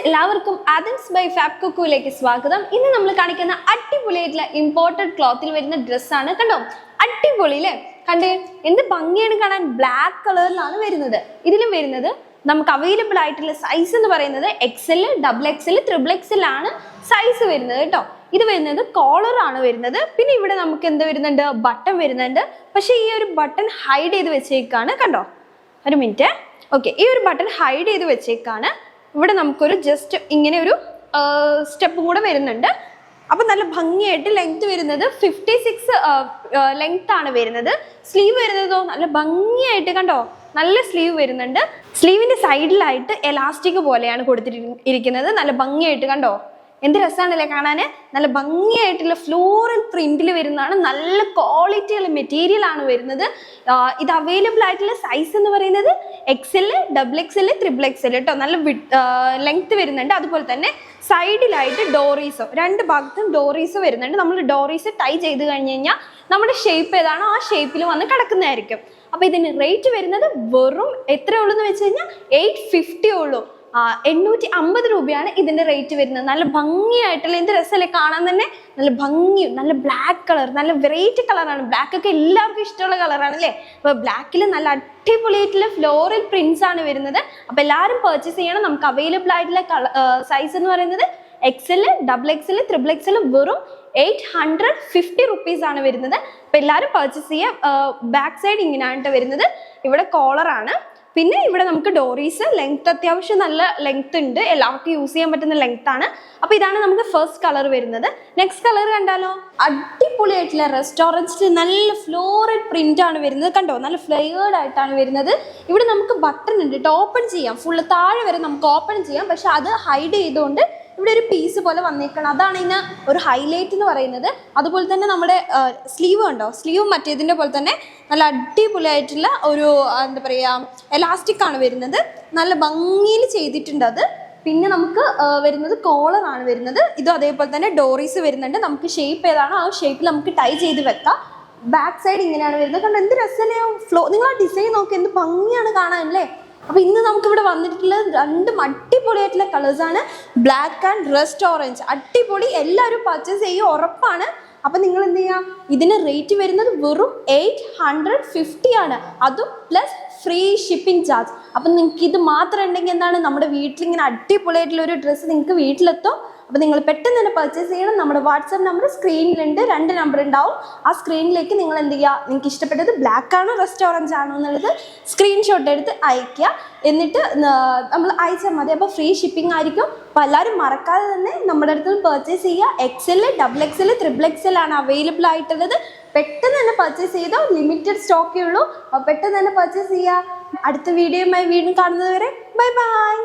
എല്ലാവർക്കും Adams by fab കുക്കുവിലേക്ക് സ്വാഗതം. ഇന്ന് നമ്മൾ കാണിക്കുന്ന അടിപൊളിയായിട്ടുള്ള ഇമ്പോർട്ടഡ് ക്ലോത്തിൽ വരുന്ന ഡ്രസ്സാണ്. കണ്ടോ, അടിപൊളിയില്ലേ? കണ്ടേ, എന്ത് ഭംഗിയാണ് കാണാൻ. ബ്ലാക്ക് കളറിലാണ് വരുന്നത്. ഇതിലും വരുന്നത് നമുക്ക് അവൈലബിൾ ആയിട്ടുള്ള സൈസ് എന്ന് പറയുന്നത് XL, XXL, XXL ആണ് സൈസ് വരുന്നത് കേട്ടോ. ഇത് വരുന്നത് കോളർ ആണ് വരുന്നത്. പിന്നെ ഇവിടെ നമുക്ക് എന്ത് വരുന്നുണ്ട്, ബട്ടൺ വരുന്നുണ്ട്. പക്ഷെ ഈ ഒരു ബട്ടൺ ഹൈഡ് ചെയ്ത് വെച്ചേക്കാണ്. കണ്ടോ, ഒരു മിനിറ്റ്. ഓക്കെ, ഈ ഒരു ബട്ടൺ ഹൈഡ് ചെയ്ത് വെച്ചേക്കാണ്. ഇവിടെ നമുക്കൊരു ജസ്റ്റ് ഇങ്ങനെ ഒരു സ്റ്റെപ്പും കൂടെ വരുന്നുണ്ട്. അപ്പം നല്ല ഭംഗിയായിട്ട് ലെങ്ത് വരുന്നത് 56 ലെങ്ത് ആണ് വരുന്നത്. സ്ലീവ് വരുന്നതോ നല്ല ഭംഗിയായിട്ട്, കണ്ടോ, നല്ല സ്ലീവ് വരുന്നുണ്ട്. സ്ലീവിന്റെ സൈഡിലായിട്ട് എലാസ്റ്റിക് പോലെയാണ് കൊടുത്തിരിക്കുന്നത്. നല്ല ഭംഗിയായിട്ട്, കണ്ടോ, എന്ത് രസമാണല്ലേ കാണാൻ. നല്ല ഭംഗിയായിട്ടുള്ള ഫ്ലോറൽ പ്രിന്റിൽ വരുന്നതാണ്. നല്ല ക്വാളിറ്റിയുള്ള മെറ്റീരിയൽ ആണ് വരുന്നത്. ഇത് അവൈലബിൾ ആയിട്ടുള്ള സൈസ് എന്ന് പറയുന്നത് XL, XXL, XXL കേട്ടോ. നല്ല ലെങ്ത് വരുന്നുണ്ട്. അതുപോലെ തന്നെ സൈഡിലായിട്ട് ഡോറീസോ, രണ്ട് ഭാഗത്തും ഡോറീസ് വരുന്നുണ്ട്. നമ്മൾ ഡോറീസ് ടൈ ചെയ്ത് കഴിഞ്ഞ് കഴിഞ്ഞാൽ നമ്മുടെ ഷേപ്പ് ഏതാണോ ആ ഷേപ്പിൽ വന്ന് കിടക്കുന്നതായിരിക്കും. അപ്പൊ ഇതിന് റേറ്റ് വരുന്നത് വെറും എത്രയുള്ളൂ എന്ന് വെച്ച് കഴിഞ്ഞാൽ 850 ഉള്ളൂ. 850 രൂപയാണ് ഇതിന്റെ റേറ്റ് വരുന്നത്. നല്ല ഭംഗിയായിട്ടുള്ള എന്ത് രസമല്ലേ കാണാൻ തന്നെ. നല്ല ഭംഗി, നല്ല ബ്ലാക്ക് കളർ, നല്ല വെറൈറ്റി കളറാണ്. ബ്ലാക്ക് ഒക്കെ എല്ലാവർക്കും ഇഷ്ടമുള്ള കളറാണ് അല്ലേ. അപ്പൊ ബ്ലാക്കിൽ നല്ല അടിപൊളിയായിട്ടുള്ള ഫ്ലോറൽ പ്രിന്റ്സ് ആണ് വരുന്നത്. അപ്പൊ എല്ലാവരും പർച്ചേസ് ചെയ്യണം. നമുക്ക് അവൈലബിൾ ആയിട്ടുള്ള സൈസ് എന്ന് പറയുന്നത് XL, XXL, XXL വെറും 850 റുപ്പീസ് ആണ് വരുന്നത്. അപ്പൊ എല്ലാവരും പർച്ചേസ് ചെയ്യുക. ബാക്ക് സൈഡ് ഇങ്ങനെയാണ് വരുന്നത്. ഇവിടെ കോളർ ആണ്. പിന്നെ ഇവിടെ നമുക്ക് ഡോറീസ്, ലെങ്ത് അത്യാവശ്യം നല്ല ലെങ്ത് ഉണ്ട്. എല്ലാവർക്കും യൂസ് ചെയ്യാൻ പറ്റുന്ന ലെങ്ത് ആണ്. അപ്പൊ ഇതാണ് നമുക്ക് ഫസ്റ്റ് കളർ വരുന്നത്. നെക്സ്റ്റ് കളർ കണ്ടാലോ, അടിപൊളിയായിട്ടുള്ള റെസ്റ്റോറൻറ്റിൽ നല്ല ഫ്ലോറൽ പ്രിന്റ് ആണ് വരുന്നത്. കണ്ടോ, നല്ല ഫ്ലെയർഡ് ആയിട്ടാണ് വരുന്നത്. ഇവിടെ നമുക്ക് ബട്ടൺ ഉണ്ട് കേട്ടോ, ഓപ്പൺ ചെയ്യാം. ഫുള്ള് താഴെ വരെ നമുക്ക് ഓപ്പൺ ചെയ്യാം. പക്ഷെ അത് ഹൈഡ് ചെയ്തുകൊണ്ട് ഇവിടെ ഒരു പീസ് പോലെ വന്നേക്കണം. അതാണ് ഇതിന് ഒരു ഹൈലൈറ്റ് എന്ന് പറയുന്നത്. അതുപോലെ തന്നെ നമ്മുടെ സ്ലീവ് ഉണ്ടോ, സ്ലീവ് മറ്റേതിൻ്റെ പോലെ തന്നെ നല്ല അടിപൊളിയായിട്ടുള്ള ഒരു എന്താ പറയുക എലാസ്റ്റിക് ആണ് വരുന്നത്. നല്ല ഭംഗിയിൽ ചെയ്തിട്ടുണ്ട് അത്. പിന്നെ നമുക്ക് വരുന്നത് കോളർ ആണ് വരുന്നത്. ഇതും അതേപോലെ തന്നെ ഡോറീസ് വരുന്നുണ്ട്. നമുക്ക് ഷേപ്പ് ഏതാണോ ആ ഷേപ്പിൽ നമുക്ക് ടൈ ചെയ്ത് വെക്കാം. ബാക്ക് സൈഡ് ഇങ്ങനെയാണ് വരുന്നത്. കണ്ടോ, എന്ത് രസമല്ലേ നിങ്ങൾ ആ ഡിസൈൻ നോക്കി, എന്ത് ഭംഗിയാണ് കാണാൻ അല്ലേ. അപ്പൊ ഇന്ന് നമുക്ക് ഇവിടെ വന്നിട്ടുള്ളത് രണ്ടും അടിപൊളിയായിട്ടുള്ള കളേഴ്സ് ആണ്. Black and rest orange. അടിപൊളി, എല്ലാവരും പർച്ചേസ് ചെയ്യും ഉറപ്പാണ്. അപ്പൊ നിങ്ങൾ എന്ത് ചെയ്യാം, ഇതിന് റേറ്റ് വരുന്നത് വെറും 850 ആണ്. അതും പ്ലസ് ഫ്രീ ഷിപ്പിംഗ് ചാർജ്. അപ്പം നിങ്ങൾക്ക് ഇത് മാത്രം ഉണ്ടെങ്കിൽ എന്താണ്, നമ്മുടെ വീട്ടിലിങ്ങനെ അടിപൊളിയായിട്ടുള്ള ഒരു ഡ്രസ്സ് നിങ്ങൾക്ക് വീട്ടിലെത്തും. അപ്പം നിങ്ങൾ പെട്ടെന്ന് തന്നെ പർച്ചേസ് ചെയ്യണം. നമ്മുടെ വാട്സാപ്പ് നമ്പർ സ്ക്രീനിലുണ്ട്. 2 നമ്പർ ഉണ്ടാവും. ആ സ്ക്രീനിലേക്ക് നിങ്ങൾ എന്ത് ചെയ്യുക, നിങ്ങൾക്ക് ഇഷ്ടപ്പെട്ടത് ബ്ലാക്ക് ആണോ റസ്റ്റ് ഓറഞ്ച് ആണോ എന്നുള്ളത് സ്ക്രീൻഷോട്ട് എടുത്ത് അയയ്ക്കുക. എന്നിട്ട് നമ്മൾ അയച്ചാൽ മതി. അപ്പോൾ ഫ്രീ ഷിപ്പിംഗ് ആയിരിക്കും. അപ്പോൾ എല്ലാവരും മറക്കാതെ തന്നെ നമ്മുടെ അടുത്ത് പർച്ചേസ് ചെയ്യുക. XL, XXL, XXL ആണ് അവൈലബിൾ ആയിട്ടുള്ളത്. പെട്ടെന്ന് തന്നെ പർച്ചേസ് ചെയ്തോ, ലിമിറ്റഡ് സ്റ്റോക്കേ ഉള്ളൂ. അപ്പോൾ പെട്ടെന്ന് തന്നെ പർച്ചേസ് ചെയ്യുക. അടുത്ത വീഡിയോയുമായി വീണ്ടും കാണുന്നത് വരെ ബൈ ബൈ.